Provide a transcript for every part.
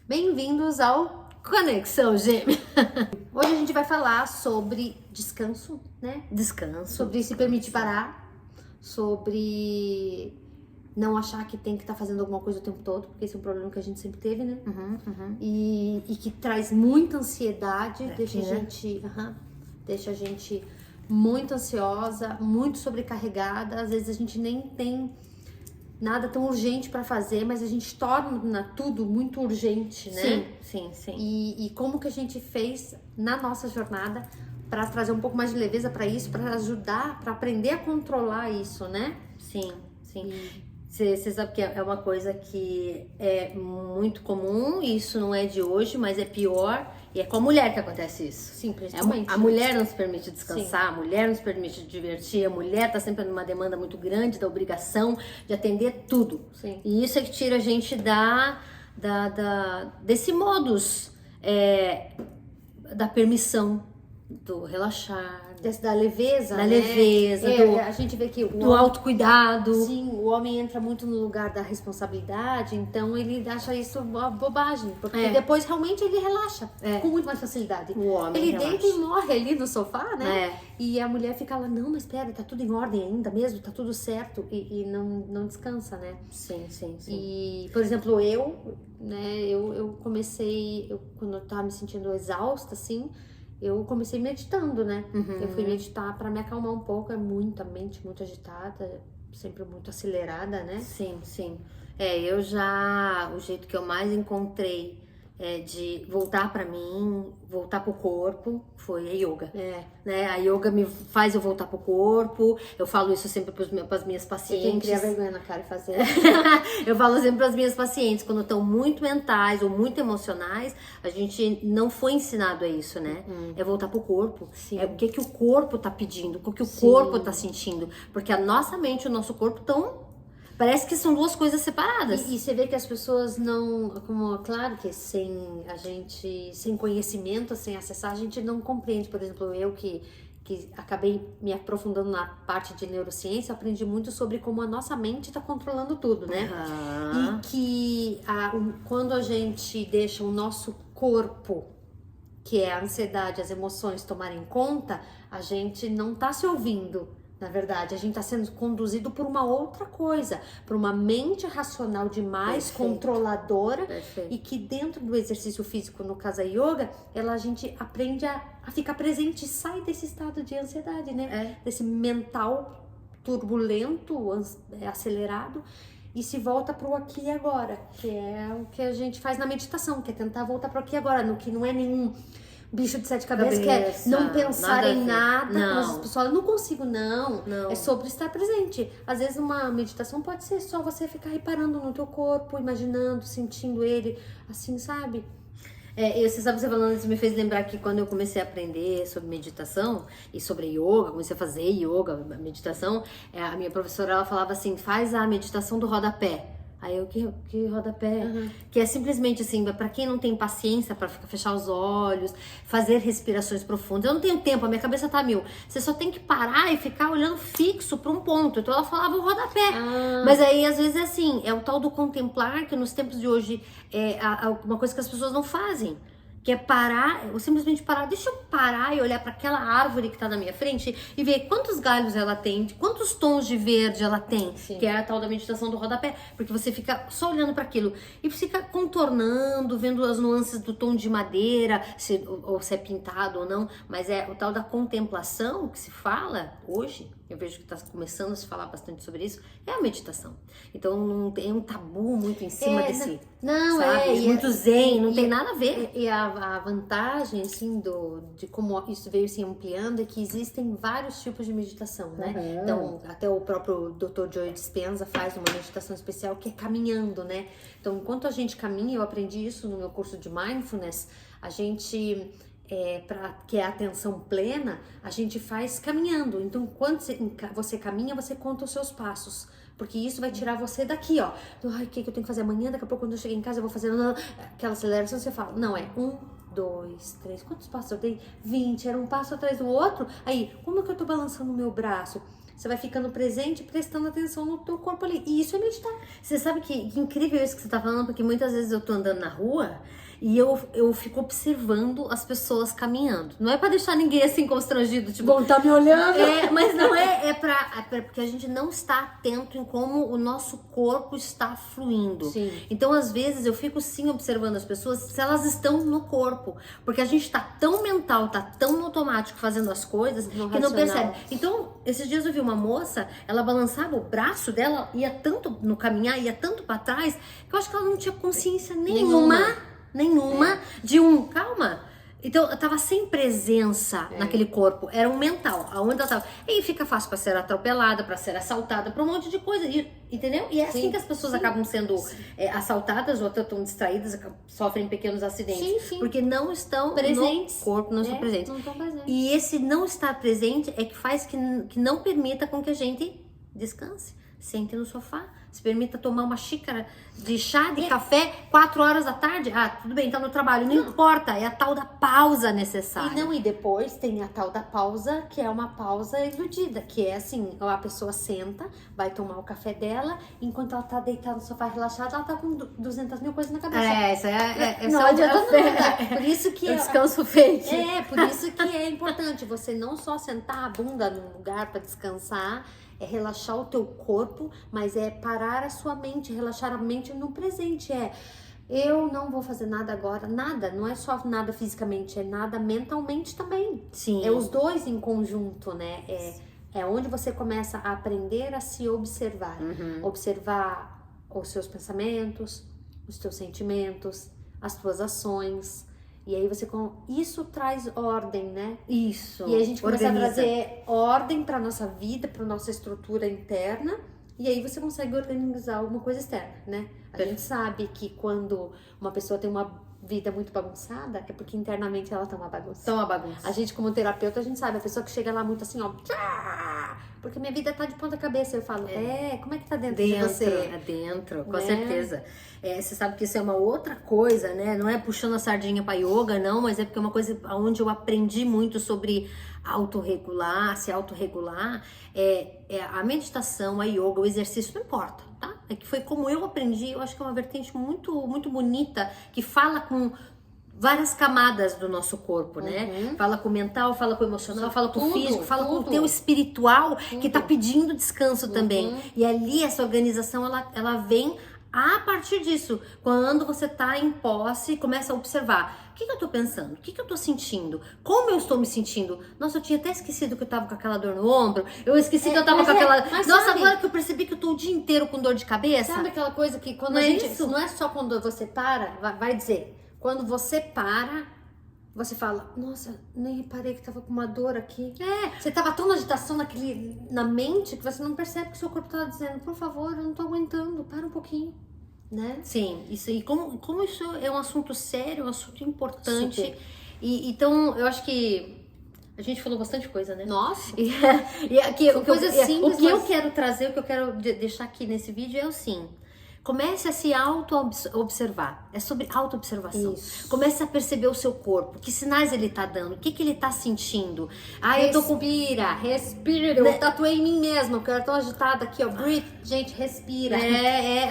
Bem-vindos ao Conexão Gêmea. Hoje a gente vai falar sobre descanso, né? Sobre se permitir parar, sobre não achar que tem que estar fazendo alguma coisa o tempo todo, porque esse é um problema que a gente sempre teve, né? E que traz muita ansiedade, deixa a gente muito ansiosa, muito sobrecarregada. Às vezes a gente nem tem nada tão urgente para fazer, mas a gente torna tudo muito urgente, né? Sim. E como que a gente fez na nossa jornada para trazer um pouco mais de leveza para isso, para ajudar, para aprender a controlar isso, né? Sim. Você sabe que é uma coisa que é muito comum, e isso não é de hoje, mas é pior, e é com a mulher que acontece isso. Sim, principalmente. A mulher não se permite descansar, a mulher não se permite divertir, a mulher tá sempre numa demanda muito grande da obrigação de atender tudo. Sim. E isso é que tira a gente desse modus, da permissão, do relaxar, Da leveza, da né? leveza, A gente vê que do autocuidado. Sim, o homem entra muito no lugar da responsabilidade, então ele acha isso uma bobagem, porque depois realmente ele relaxa com muito mais facilidade. O homem ele relaxa. deita e morre ali no sofá, né? É. E a mulher fica lá, não, mas espera, tá tudo em ordem ainda mesmo, tá tudo certo, e não descansa, né? Sim. E, por exemplo, eu comecei, quando eu tava me sentindo exausta, assim, eu comecei meditando, né? Eu fui meditar pra me acalmar um pouco, a mente muito agitada, sempre muito acelerada, né? Sim. O jeito que eu mais encontrei de voltar pra mim, voltar pro corpo, foi a yoga. Né? A yoga me faz eu voltar pro corpo. Eu falo isso sempre pras minhas pacientes. Tem que criar vergonha na cara e fazer. Eu falo sempre pras minhas pacientes, quando estão muito mentais ou muito emocionais, a gente não foi ensinado a isso, né? É voltar pro corpo. Sim. É o que o corpo tá pedindo, o que o corpo tá sentindo. Porque a nossa mente e o nosso corpo estão... Parece que são duas coisas separadas. E você vê que as pessoas não, claro que sem conhecimento, sem acessar, a gente não compreende. Por exemplo, eu que acabei me aprofundando na parte de neurociência, aprendi muito sobre como a nossa mente está controlando tudo, né? E que quando a gente deixa o nosso corpo, que é a ansiedade, as emoções tomarem conta, a gente não tá se ouvindo. Na verdade, a gente está sendo conduzido por uma outra coisa, por uma mente racional demais, controladora, e que dentro do exercício físico, no caso a yoga, a gente aprende a ficar presente e sai desse estado de ansiedade, né? Desse mental turbulento, acelerado, e se volta pro aqui e agora, que é o que a gente faz na meditação, que é tentar voltar pro aqui e agora, no que não é nenhum bicho de sete cabeças, que é não pensar em nada. Mas as pessoas falam, não consigo, não. É sobre estar presente. Às vezes uma meditação pode ser só você ficar reparando no teu corpo, imaginando, sentindo ele, assim, sabe? Você sabe, você falando isso me fez lembrar que quando eu comecei a aprender sobre meditação e sobre yoga, comecei a fazer yoga, meditação, a minha professora, ela falava assim, faz a meditação do rodapé. Aí eu, que rodapé? Que é simplesmente assim, pra quem não tem paciência pra fechar os olhos, fazer respirações profundas. Eu não tenho tempo, a minha cabeça tá mil. Você só tem que parar e ficar olhando fixo pra um ponto. Então ela falava o rodapé. Mas aí, às vezes, é assim, é o tal do contemplar, que nos tempos de hoje é uma coisa que as pessoas não fazem. Que é parar, ou simplesmente parar, deixa eu parar e olhar para aquela árvore que tá na minha frente e ver quantos galhos ela tem, quantos tons de verde ela tem, que é a tal da meditação do rodapé, porque você fica só olhando para aquilo e fica contornando, vendo as nuances do tom de madeira, se é pintado ou não, mas é o tal da contemplação que se fala hoje. Eu vejo que está começando a se falar bastante sobre isso, é a meditação. Então não tem um tabu muito em cima desse. Não, sabe? Muito zen, não tem nada a ver. E a vantagem, assim, de como isso veio se ampliando é que existem vários tipos de meditação, né? Então, até o próprio Dr. Joe Dispenza faz uma meditação especial que é caminhando, né? Então, enquanto a gente caminha, eu aprendi isso no meu curso de Mindfulness, a gente... que é a atenção plena, a gente faz caminhando. Então, quando você caminha, você conta os seus passos. Porque isso vai tirar você daqui, ó. Ai, o que eu tenho que fazer amanhã? Daqui a pouco, quando eu chegar em casa, eu vou fazer aquela aceleração. Você fala, não, 1, 2, 3. Quantos passos eu dei? 20. Era um passo atrás do outro. Aí, como é que eu tô balançando o meu braço? Você vai ficando presente, prestando atenção no teu corpo ali. E isso é meditar. Você sabe que incrível isso que você tá falando, porque muitas vezes eu tô andando na rua e eu fico observando as pessoas caminhando. Não é pra deixar ninguém assim constrangido, tipo... Bom, tá me olhando. Mas não é porque a gente não está atento em como o nosso corpo está fluindo. Sim. Então, às vezes, eu fico sim observando as pessoas se elas estão no corpo. Porque a gente tá tão mental, tá tão no automático fazendo as coisas que não percebe. Então, esses dias eu vi uma moça, ela balançava o braço dela, ia tanto no caminhar, ia tanto pra trás, que eu acho que ela não tinha consciência nenhuma de calma. Então, eu tava sem presença naquele corpo, era um mental, aonde ela tava. E fica fácil pra ser atropelada, pra ser assaltada, pra um monte de coisa, entendeu? E é assim que as pessoas acabam sendo assaltadas ou até tão distraídas, sofrem pequenos acidentes. Porque não estão presentes no corpo, não estão presentes. Não estão presentes. E esse não estar presente é que faz que não permita com que a gente descanse, sente no sofá, se permita tomar uma xícara de chá, de café, 4 horas da tarde. Ah, tudo bem, tá no trabalho, não importa, é a tal da pausa necessária. E depois tem a tal da pausa, que é uma pausa iludida, que é assim, a pessoa senta, vai tomar o café dela, enquanto ela tá deitada no sofá relaxada, ela tá com 200 mil coisas na cabeça. Não adianta nada. Por isso que o descanso feito. Por isso que é importante você não só sentar a bunda num lugar para descansar, é relaxar o teu corpo, mas é parar a sua mente, relaxar a mente no presente. Eu não vou fazer nada agora, nada, não é só nada fisicamente, é nada mentalmente também. Sim. É os dois em conjunto, né? É onde você começa a aprender a se observar. Observar os seus pensamentos, os teus sentimentos, as tuas ações. E aí isso traz ordem, né? Isso. E aí a gente começa a trazer ordem para nossa vida, para nossa estrutura interna. E aí você consegue organizar alguma coisa externa, né? A gente sabe que quando uma pessoa tem uma vida muito bagunçada, é porque internamente ela tá uma bagunça. A gente, como terapeuta, a gente sabe, a pessoa que chega lá muito assim, ó, porque minha vida tá de ponta cabeça. Eu falo, como é que tá dentro de você? É dentro, com certeza. Você sabe que isso é uma outra coisa, né? Não é puxando a sardinha pra yoga, não, mas é porque é uma coisa onde eu aprendi muito sobre se autorregular. A meditação, a yoga, o exercício, não importa, tá? É que foi como eu aprendi, eu acho que é uma vertente muito, muito bonita, que fala com várias camadas do nosso corpo, né? Fala com o mental, fala com o emocional, fala com o físico, fala com o teu espiritual, que tá pedindo descanso também. E ali essa organização, ela vem a partir disso. Quando você tá em posse, começa a observar. O que eu tô pensando? O que eu tô sentindo? Como eu estou me sentindo? Nossa, eu tinha até esquecido que eu tava com aquela dor no ombro. Eu esqueci que eu tava com aquela... Nossa, agora que eu percebi que eu tô o dia inteiro com dor de cabeça. Sabe aquela coisa que quando não é só quando você para, vai dizer... Quando você para, você fala, nossa, nem reparei que tava com uma dor aqui. Você tava tão na agitação na mente que você não percebe que o seu corpo tava dizendo, por favor, eu não tô aguentando, para um pouquinho, né? Sim, isso, e como isso é um assunto sério, um assunto importante. Então, eu acho que a gente falou bastante coisa, né? Nossa! E aqui, coisas simples, o que eu quero trazer, o que eu quero deixar aqui nesse vídeo é assim... Comece a se auto-observar. É sobre auto-observação. Comece a perceber o seu corpo. Que sinais ele tá dando? O que ele tá sentindo? Respira. Eu tatuei em mim mesma. Eu quero tão agitada aqui, ó. Breathe. Gente, respira.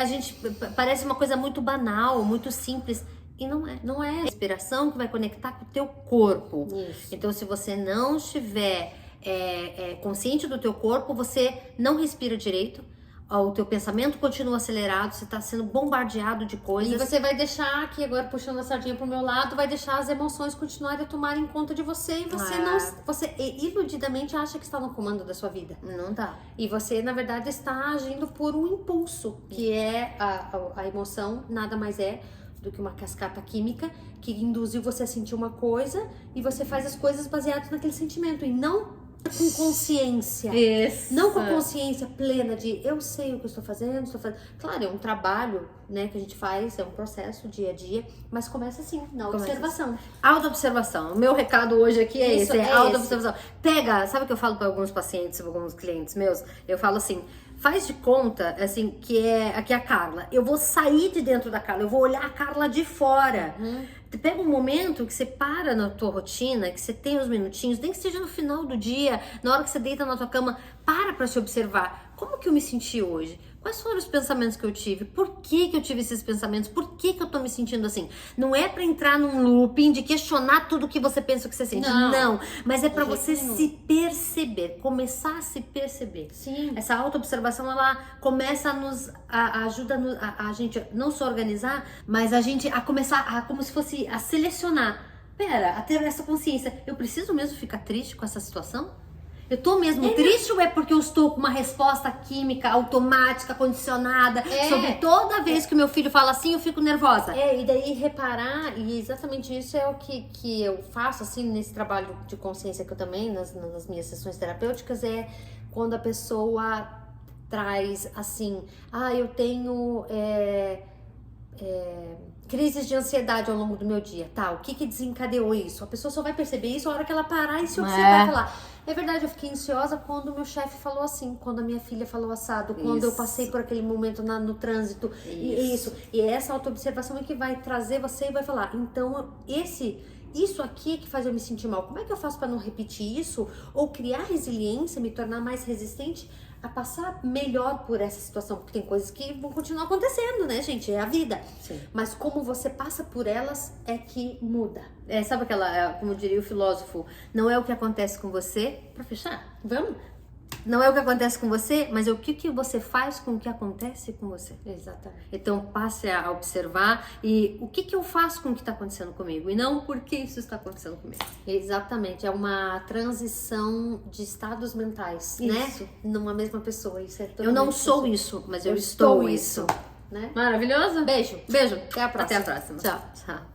A gente parece uma coisa muito banal, muito simples. E não é. Não é a respiração que vai conectar com o teu corpo. Isso. Então, se você não estiver consciente do teu corpo, você não respira direito. O teu pensamento continua acelerado, você tá sendo bombardeado de coisas. E você vai deixar aqui, agora puxando a sardinha pro meu lado, vai deixar as emoções continuarem a tomarem conta de você. E você iludidamente acha que está no comando da sua vida. Não tá. E você, na verdade, está agindo por um impulso, que é a emoção, nada mais é do que uma cascata química que induziu você a sentir uma coisa e você faz as coisas baseadas naquele sentimento e não com consciência. Não com consciência plena de eu sei o que eu estou fazendo, Claro, é um trabalho, né, que a gente faz, é um processo dia a dia, mas começa assim, na observação. Autoobservação. O meu recado hoje aqui é autoobservação. Pega, sabe o que eu falo para alguns pacientes, alguns clientes meus? Eu falo assim, Faz de conta, assim, que é aqui a Carla. Eu vou sair de dentro da Carla, eu vou olhar a Carla de fora. Pega um momento que você para na tua rotina, que você tem uns minutinhos, nem que seja no final do dia, na hora que você deita na tua cama, para se observar. Como que eu me senti hoje? Quais foram os pensamentos que eu tive? Por que eu tive esses pensamentos? Por que eu tô me sentindo assim? Não é pra entrar num looping de questionar tudo que você pensa, o que você sente. Não. Mas é pra você se perceber, começar a se perceber. Sim. Essa auto-observação, ela começa ajuda a gente não só organizar, mas a gente a começar como se fosse a selecionar. Pera, a ter essa consciência. Eu preciso mesmo ficar triste com essa situação? Eu tô mesmo triste ou é porque eu estou com uma resposta química automática, condicionada, sobre toda vez que o meu filho fala assim, eu fico nervosa? E daí reparar, e exatamente isso é o que eu faço, assim, nesse trabalho de consciência que eu também, nas minhas sessões terapêuticas, é quando a pessoa traz, assim, eu tenho crises de ansiedade ao longo do meu dia, tá? O que desencadeou isso? A pessoa só vai perceber isso a hora que ela parar e se observar e falar, é verdade, eu fiquei ansiosa quando o meu chefe falou assim, quando a minha filha falou assado, quando eu passei por aquele momento no trânsito, e essa autoobservação é que vai trazer você e vai falar, então isso aqui que faz eu me sentir mal, como é que eu faço para não repetir isso? Ou criar resiliência, me tornar mais resistente a passar melhor por essa situação, porque tem coisas que vão continuar acontecendo, né, gente? É a vida. Sim. Mas como você passa por elas é que muda. Sabe aquela, como diria o filósofo, não é o que acontece com você, pra fechar, Vamos? não é o que acontece com você, mas é o que você faz com o que acontece com você. Exatamente. Então passe a observar e o que eu faço com o que está acontecendo comigo e não por que isso está acontecendo comigo. Exatamente, é uma transição de estados mentais, Isso. né? Numa mesma pessoa. Isso é Eu não sou isso, mas eu estou isso. né? Maravilhoso? Beijo. Beijo. Até a próxima. Até a próxima. Tchau. Tchau.